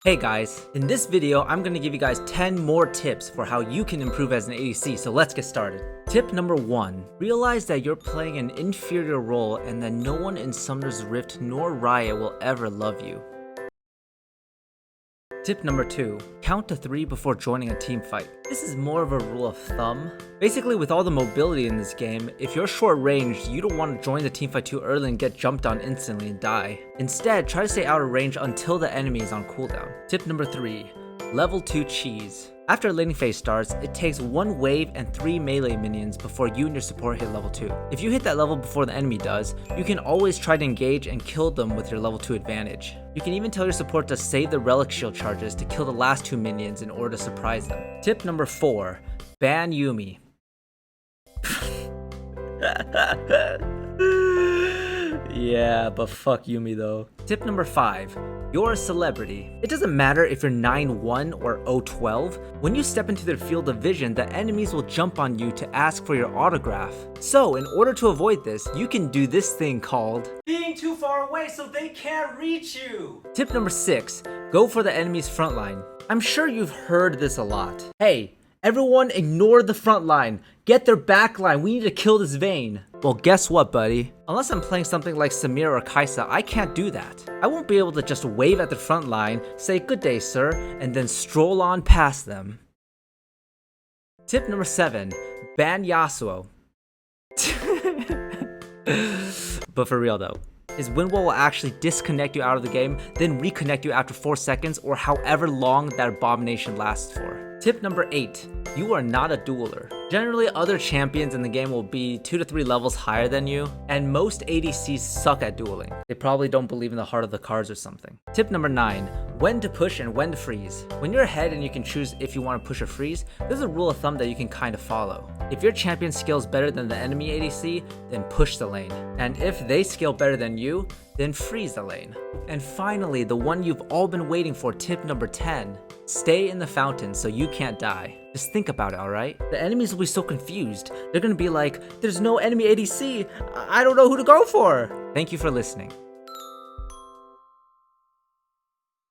Hey guys, in this video I'm going to give you guys 10 more tips for how you can improve as an ADC, so let's get started. Tip number 1. Realize that you're playing an inferior role and that no one in Summoner's Rift nor Riot will ever love you. Tip number 2. Count to 3 before joining a team fight. This is more of a rule of thumb. Basically, with all the mobility in this game, if you're short ranged, you don't want to join the team fight too early and get jumped on instantly and die. Instead, try to stay out of range until the enemy is on cooldown. Tip number 3. Level 2 cheese. After a laning phase starts, it takes 1 wave and 3 melee minions before you and your support hit level 2. If you hit that level before the enemy does, you can always try to engage and kill them with your level 2 advantage. You can even tell your support to save the relic shield charges to kill the last 2 minions in order to surprise them. Tip number 4. Ban Yuumi. Yeah, but fuck Yuumi though. Tip number 5. You're a celebrity. It doesn't matter if you're 9-1 or 0-12. When you step into their field of vision, the enemies will jump on you to ask for your autograph. So, in order to avoid this, you can do this thing called being too far away so they can't reach you. Tip number 6. Go for the enemy's front line. I'm sure you've heard this a lot. Hey, everyone ignore the front line. Get their back line. We need to kill this Vayne. Well, guess what, buddy? Unless I'm playing something like Samir or Kaisa, I can't do that. I won't be able to just wave at the front line, say good day, sir, and then stroll on past them. Tip number 7. Ban YASUO. But for real though. His wind wall will actually disconnect you out of the game, then reconnect you after 4 seconds or however long that abomination lasts for. Tip number 8. You are not a dueler. Generally, other champions in the game will be 2 to 3 levels higher than you, and most ADCs suck at dueling. They probably don't believe in the heart of the cards or something. Tip number 9. When to push and when to freeze. When you're ahead and you can choose if you want to push or freeze, there's a rule of thumb that you can kind of follow. If your champion scales better than the enemy ADC, then push the lane. And if they scale better than you, then freeze the lane. And finally, the one you've all been waiting for, tip number 10. Stay in the fountain so you can't die. Just think about it, alright? The enemies will be so confused. They're gonna be like, there's no enemy ADC. I don't know who to go for. Thank you for listening.